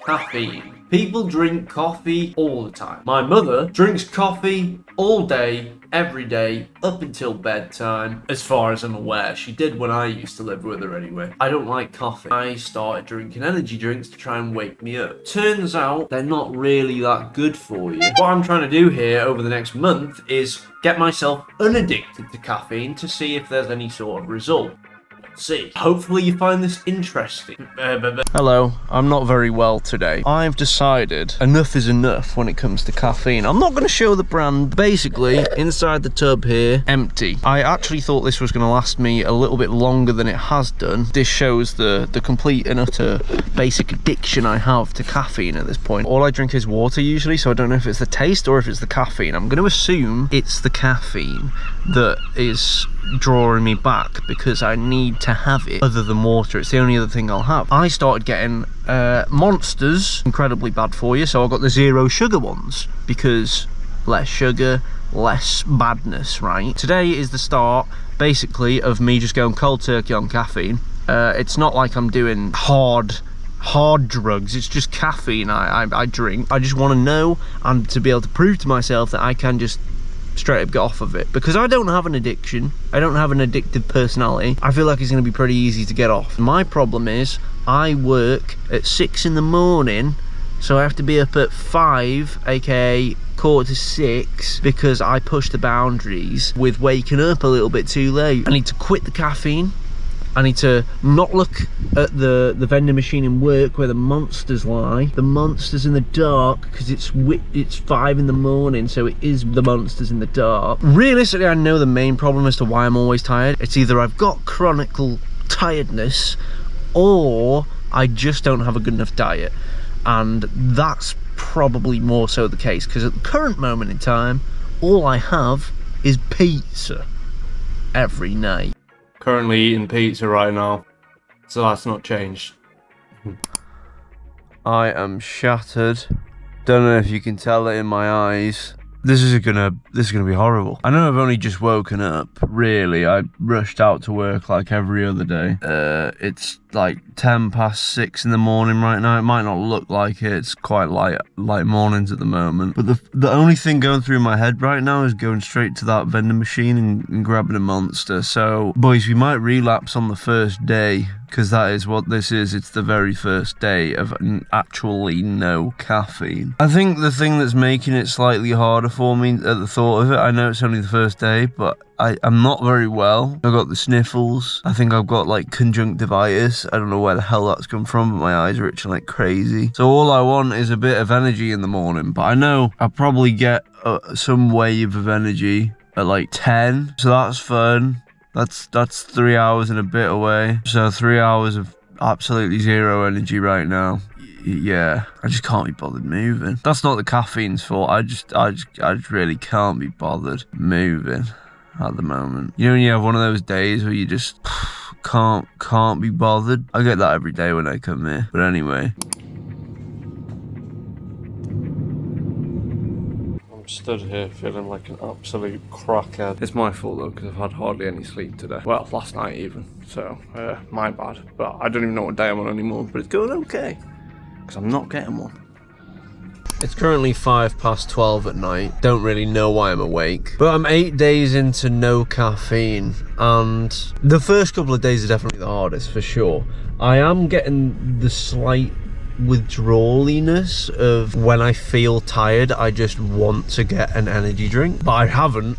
Caffeine. People drink coffee all the time. My mother drinks coffee all day, every day, up until bedtime. As far as I'm aware, she did when I used to live with her anyway. I don't like coffee. I started drinking energy drinks to try and wake me up. Turns out they're not really that good for you. What I'm trying to do here over the next month is get myself unaddicted to caffeine to see if there's any sort of result. See. Hopefully you find this interesting. Hello, I'm not very well today. I've decided enough is enough when it comes to caffeine. I'm not going to show the brand. Basically, inside the tub here, empty. I actually thought this was going to last me a little bit longer than it has done. This shows the complete and utter basic addiction I have to caffeine at this point. All I drink is water usually, so I don't know if it's the taste or if it's the caffeine. I'm going to assume it's the caffeine that is drawing me back because I need to have it other than water. It's the only other thing I'll have. I started getting Monsters, incredibly bad for you, so I got the 0 sugar ones because less sugar, less badness, right? Today is the start basically of me just going cold turkey on caffeine. It's not like I'm doing hard drugs, it's just caffeine I drink. I just want to know and to be able to prove to myself that I can just straight up get off of it, because I don't have an addiction, I don't have an addictive personality. I feel like it's going to be pretty easy to get off. My problem is I work at 6 in the morning, so I have to be up at 5, aka 5:45, because I push the boundaries with waking up a little bit too late. I need to quit the caffeine. I need to not look at the vending machine in work where the Monsters lie. The Monsters in the dark, because it's 5 in the morning, so it is the Monsters in the dark. Realistically, I know the main problem as to why I'm always tired. It's either I've got chronic tiredness or I just don't have a good enough diet. And that's probably more so the case, because at the current moment in time, all I have is pizza every night. Currently eating pizza right now, so that's not changed. I am shattered. Don't know if you can tell it in my eyes. This is gonna be horrible. I know I've only just woken up. Really, I rushed out to work like every other day. It's like 6:10 in the morning right now. It might not look like it. It's quite light mornings at the moment. But the only thing going through my head right now is going straight to that vending machine and grabbing a Monster. So, boys, we might relapse on the first day, because that is what this is. It's the very first day of actually no caffeine. I think the thing that's making it slightly harder for me at the thought of it, I know it's only the first day, but I'm not very well. I've got the sniffles. I think I've got like conjunctivitis. I don't know where the hell that's come from, but my eyes are itching like crazy. So all I want is a bit of energy in the morning, but I know I'll probably get some wave of energy at like 10, so that's fun. That's 3 hours and a bit away. So 3 hours of absolutely zero energy right now. Yeah, I just can't be bothered moving. That's not the caffeine's fault. I just really can't be bothered moving at the moment. You know when you have one of those days where you just can't be bothered? I get that every day when I come here. But anyway. I'm stood here feeling like an absolute crackhead. It's my fault though, because I've had hardly any sleep today. Well, last night even. So, my bad. But I don't even know what day I'm on anymore. But it's going okay, because I'm not getting one. It's currently 12:05 at night. Don't really know why I'm awake. But I'm 8 days into no caffeine. And the first couple of days are definitely the hardest, for sure. I am getting the slight withdrawliness of when I feel tired, I just want to get an energy drink. But I haven't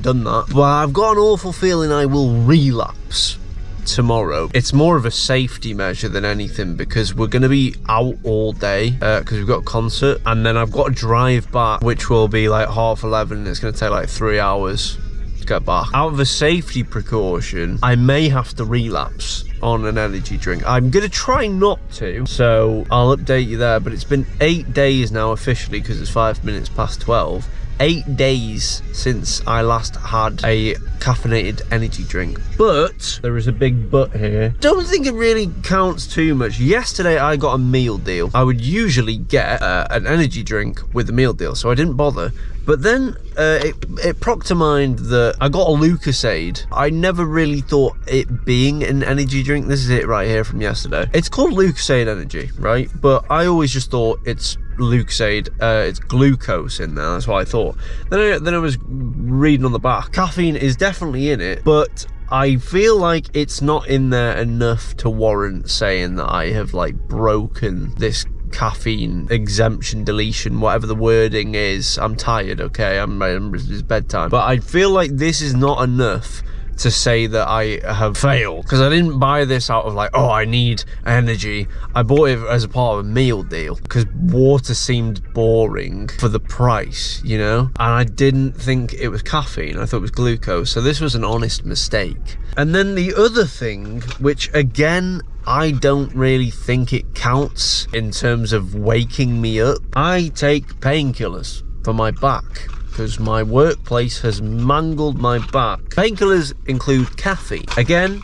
done that. But I've got an awful feeling I will relapse tomorrow. It's more of a safety measure than anything, because we're going to be out all day because we've got a concert, and then I've got to drive back, which will be like 11:30, and it's going to take like 3 hours to get back. Out of a safety precaution, I may have to relapse on an energy drink. I'm going to try not to, so I'll update you there. But it's been 8 days now officially, because it's 5 minutes past 12. 8 days since I last had a caffeinated energy drink. But there is a big but here. Don't think it really counts too much. Yesterday I got a meal deal. I would usually get an energy drink with a meal deal, so I didn't bother. But then it propped to mind that I got a Lucasade. I never really thought it being an energy drink. This is it right here from yesterday. It's called Lucasade Energy, right? But I always just thought it's Lucasade, it's glucose in there. That's what I thought. Then I was reading on the back. Caffeine is definitely in it, but I feel like it's not in there enough to warrant saying that I have like broken this caffeine exemption, deletion, whatever the wording is. I'm tired, okay? It's bedtime. But I feel like this is not enough to say that I have failed, because I didn't buy this out of like, oh, I need energy. I bought it as a part of a meal deal because water seemed boring for the price, you know, and I didn't think it was caffeine. I thought it was glucose. So this was an honest mistake. And then the other thing, which again, I don't really think it counts in terms of waking me up. I take painkillers for my back because my workplace has mangled my back. Painkillers include caffeine. Again,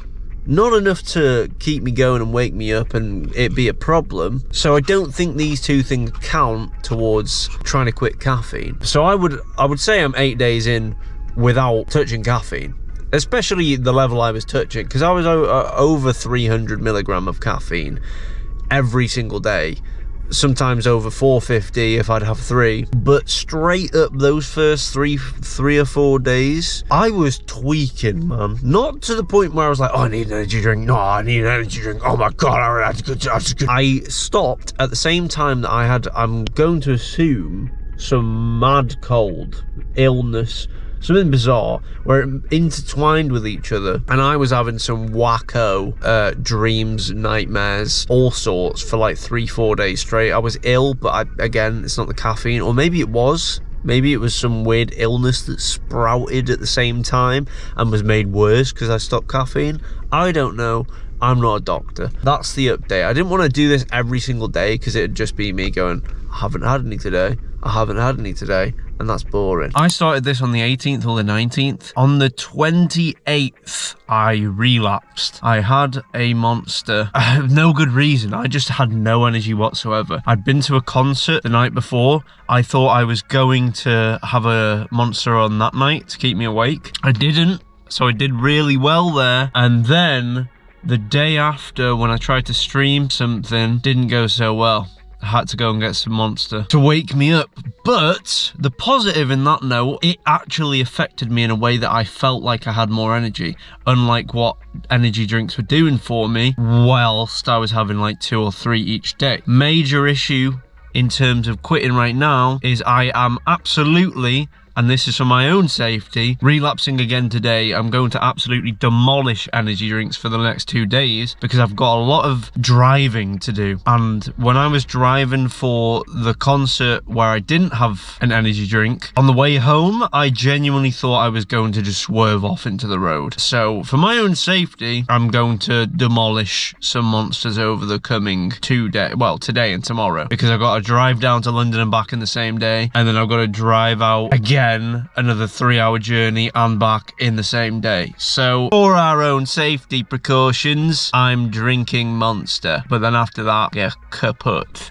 not enough to keep me going and wake me up and it be a problem. So I don't think these two things count towards trying to quit caffeine. So I would say I'm 8 days in without touching caffeine. Especially the level I was touching, because I was over 300 milligram of caffeine every single day, sometimes over 450 if I'd have 3. But straight up those first three or 4 days, I was tweaking, man. Not to the point where I was like, oh, I need an energy drink. No, I need an energy drink. Oh my god, I stopped at the same time that I'm going to assume some mad cold, illness, something bizarre, where it intertwined with each other, and I was having some wacko dreams, nightmares, all sorts for like 3-4 days straight. I was ill, but again, it's not the caffeine, or maybe it was. Maybe it was some weird illness that sprouted at the same time and was made worse because I stopped caffeine. I don't know. I'm not a doctor. That's the update. I didn't want to do this every single day because it'd just be me going, I haven't had any today. I haven't had any today, and that's boring. I started this on the 18th or the 19th. On the 28th, I relapsed. I had a monster. I have no good reason. I just had no energy whatsoever. I'd been to a concert the night before. I thought I was going to have a monster on that night to keep me awake. I didn't, so I did really well there. And then the day after, when I tried to stream something, didn't go so well. I had to go and get some monster to wake me up. But the positive in that note, it actually affected me in a way that I felt like I had more energy, unlike what energy drinks were doing for me whilst I was having like 2 or 3 each day. Major issue in terms of quitting right now is I am absolutely, and this is for my own safety, relapsing again today. I'm going to absolutely demolish energy drinks for the next 2 days because I've got a lot of driving to do. And when I was driving for the concert where I didn't have an energy drink, on the way home, I genuinely thought I was going to just swerve off into the road. So for my own safety, I'm going to demolish some monsters over the coming 2 days, well, today and tomorrow, because I've got to drive down to London and back in the same day, and then I've got to drive out again another 3-hour journey and back in the same day. So for our own safety precautions, I'm drinking Monster, but then after that, yeah, kaput.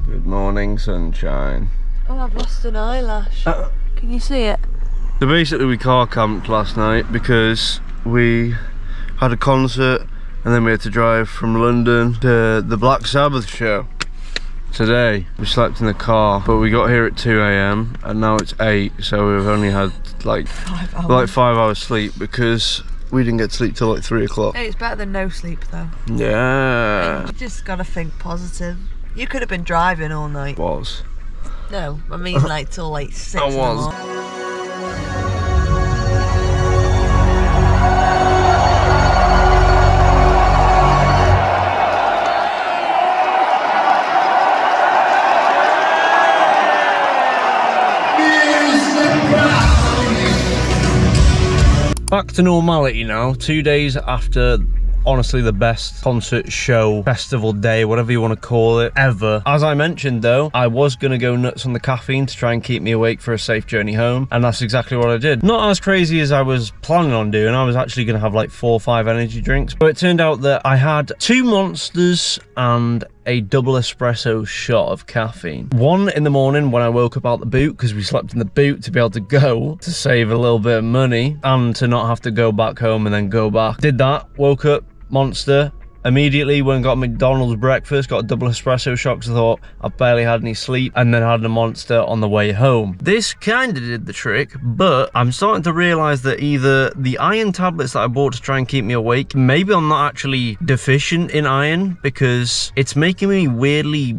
Good morning, sunshine. Oh, I've lost an eyelash. Can you see it? So basically we car camped last night because we had a concert and then we had to drive from London to the Black Sabbath show. Today we slept in the car, but we got here at 2 AM and now it's 8, so we've only had like 5 hours sleep because we didn't get sleep till like 3 o'clock. Hey, it's better than no sleep though. Yeah. You just gotta think positive. You could have been driving all night. Was. No, I mean like till like 6 I was. Back to normality now, 2 days after honestly the best concert, show, festival day, whatever you want to call it, ever. As I mentioned though, I was going to go nuts on the caffeine to try and keep me awake for a safe journey home, and that's exactly what I did. Not as crazy as I was planning on doing. I was actually going to have like 4 or 5 energy drinks, but it turned out that I had 2 Monsters and a double espresso shot of caffeine. One in the morning when I woke up out the boot, because we slept in the boot to be able to go, to save a little bit of money and to not have to go back home and then go back. Did that, woke up, Monster. Immediately went and got McDonald's breakfast, got a double espresso shot because I thought I've barely had any sleep, and then had a Monster on the way home. This kind of did the trick, but I'm starting to realise that either the iron tablets that I bought to try and keep me awake, maybe I'm not actually deficient in iron, because it's making me weirdly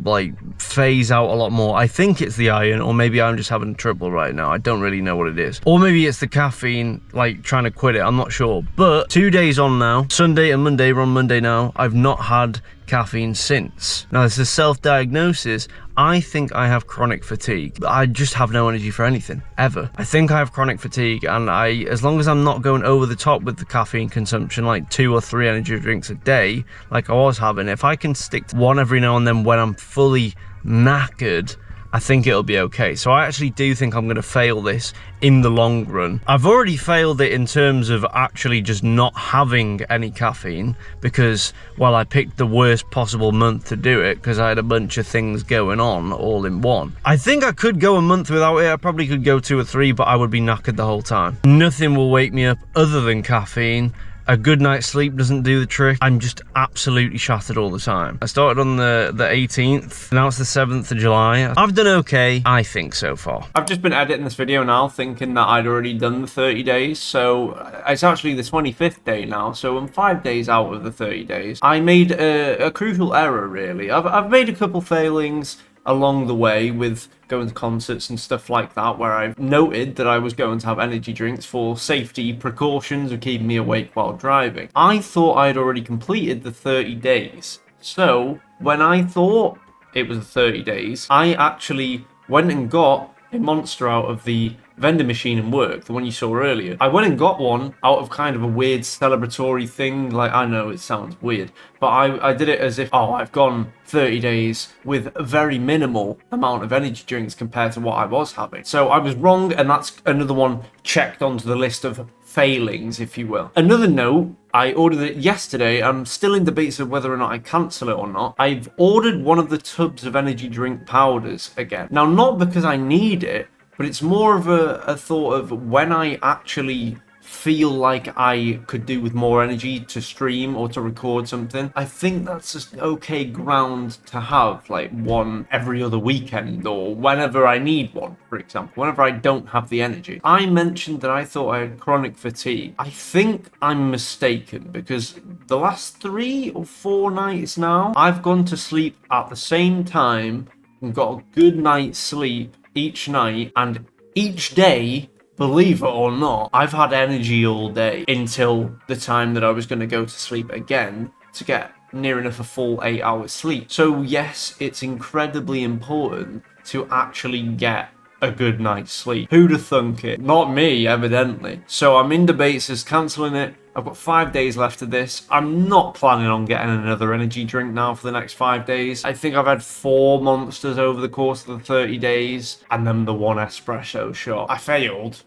like phase out a lot more. I think it's the iron, or maybe I'm just having trouble right now. I don't really know what it is. Or maybe it's the caffeine, like trying to quit it, I'm not sure. But 2 days on now, Sunday and Monday, we're on Monday now, I've not had caffeine since. Now this is self-diagnosis. I think I have chronic fatigue. I just have no energy for anything, ever. I think I have chronic fatigue, and as long as I'm not going over the top with the caffeine consumption, like 2 or 3 energy drinks a day, like I was having, if I can stick to one every now and then when I'm fully knackered, I think it'll be okay. So I actually do think I'm going to fail this in the long run. I've already failed it in terms of actually just not having any caffeine, because, well, I picked the worst possible month to do it because I had a bunch of things going on all in one. I think I could go a month without it. I probably could go 2 or 3, but I would be knackered the whole time. Nothing will wake me up other than caffeine. A good night's sleep doesn't do the trick. I'm just absolutely shattered all the time. I started on the 18th, now it's the 7th of July. I've done okay, I think, so far. I've just been editing this video now thinking that I'd already done the 30 days, so it's actually the 25th day now, so I'm 5 days out of the 30 days. I made a crucial error, really. I've made a couple failings along the way with going to concerts and stuff like that, where I've noted that I was going to have energy drinks for safety precautions of keeping me awake while driving. I thought I'd already completed the 30 days. So when I thought it was the 30 days, I actually went and got a Monster out of the vending machine in work, the one you saw earlier. I went and got one out of kind of a weird celebratory thing. Like, I know it sounds weird, but I did it as if, oh, I've gone 30 days with a very minimal amount of energy drinks compared to what I was having. So I was wrong, and that's another one checked onto the list of failings, if you will. Another note, I ordered it yesterday. I'm still in debates of whether or not I cancel it or not. I've ordered one of the tubs of energy drink powders again. Now, not because I need it, but it's more of a thought of when I actually feel like I could do with more energy to stream or to record something. I think that's just okay ground to have, like one every other weekend or whenever I need one, for example, whenever I don't have the energy. I mentioned that I thought I had chronic fatigue. I think I'm mistaken, because the last 3 or 4 nights now, I've gone to sleep at the same time and got a good night's sleep each night, and each day, believe it or not, I've had energy all day until the time that I was going to go to sleep again to get near enough a full 8 hours sleep. So yes, it's incredibly important to actually get a good night's sleep. Who'd have thunk it? Not me, evidently. So I'm in debates as cancelling it. I've got 5 days left of this. I'm not planning on getting another energy drink now for the next 5 days. I think I've had 4 Monsters over the course of the 30 days, and then the 1 espresso shot. I failed,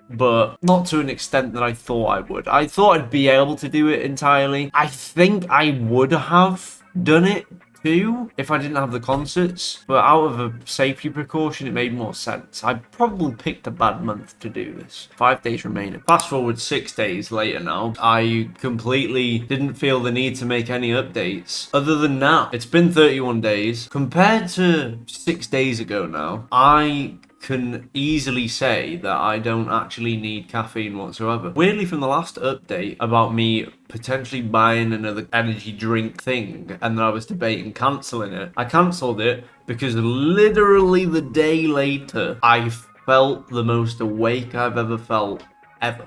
but not to an extent that I thought I would. I thought I'd be able to do it entirely. I think I would have done it too if I didn't have the concerts, but out of a safety precaution, it made more sense. I probably picked a bad month to do this. 5 days remaining. Fast forward 6 days later now, I completely didn't feel the need to make any updates. Other than that, it's been 31 days. Compared to 6 days ago now, I can easily say that I don't actually need caffeine whatsoever. Weirdly, from the last update about me potentially buying another energy drink thing, and then I was debating cancelling it, I cancelled it because literally the day later, I felt the most awake I've ever felt.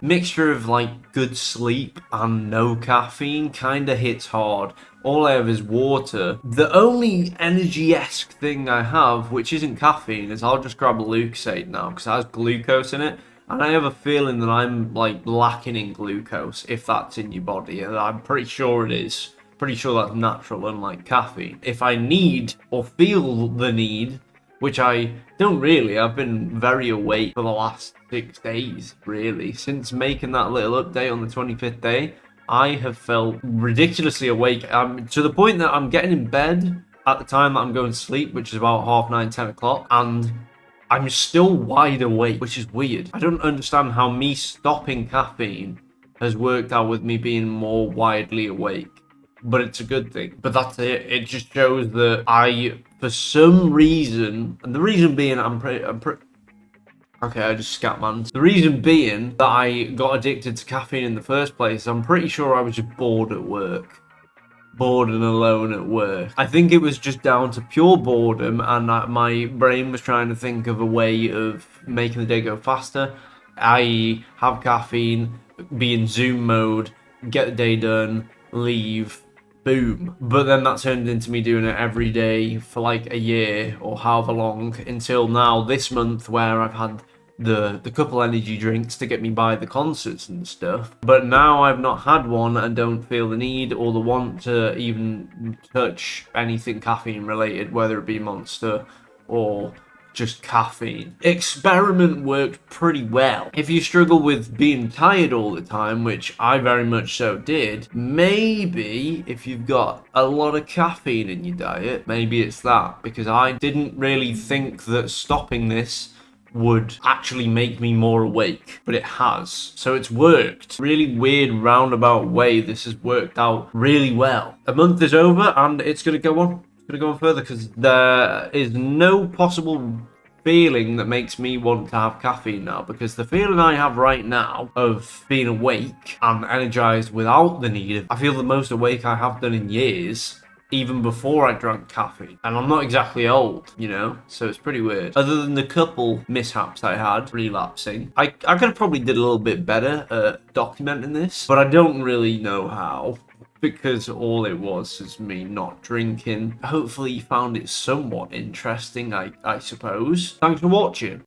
Mixture of like good sleep and no caffeine kind of hits hard. All I have is water. The only energy-esque thing I have, which isn't caffeine, is I'll just grab a Lucasade now because it has glucose in it. and I have a feeling that I'm like lacking in glucose if that's in your body, and I'm pretty sure it is. Pretty sure that's natural, unlike caffeine. If I need or feel the need, which I don't really, I've been very awake for the last 6 days, really. Since making that little update on the 25th day, I have felt ridiculously awake, to the point that I'm getting in bed at the time that I'm going to sleep, which is about 9:30, 10 o'clock, and I'm still wide awake, which is weird. I don't understand how me stopping caffeine has worked out with me being more widely awake. But it's a good thing. But that's it. It just shows that I, for some reason, and the reason being, okay, I just scat man. The reason being that I got addicted to caffeine in the first place, I'm pretty sure I was just bored at work. Bored and alone at work. I think it was just down to pure boredom, and that my brain was trying to think of a way of making the day go faster. I have caffeine, be in Zoom mode, get the day done, leave, boom. But then that turned into me doing it every day for like a year or however long, until now, this month, where I've had the couple energy drinks to get me by the concerts and stuff. But now I've not had one and don't feel the need or the want to even touch anything caffeine related, whether it be Monster or just caffeine. Experiment worked pretty well. If you struggle with being tired all the time, which I very much so did, maybe if you've got a lot of caffeine in your diet, maybe it's that, because I didn't really think that stopping this would actually make me more awake, but it has. So it's worked. Really weird roundabout way, this has worked out really well. A month is over and it's gonna go on. Gonna go on further because there is no possible feeling that makes me want to have caffeine now, because the feeling I have right now of being awake and energized without the need of, I feel the most awake I have done in years, even before I drank caffeine. And I'm not exactly old, you know, so it's pretty weird. Other than the couple mishaps I had relapsing, I could have probably did a little bit better at documenting this, but I don't really know how, because all it was is me not drinking. Hopefully you found it somewhat interesting, I suppose. Thanks for watching.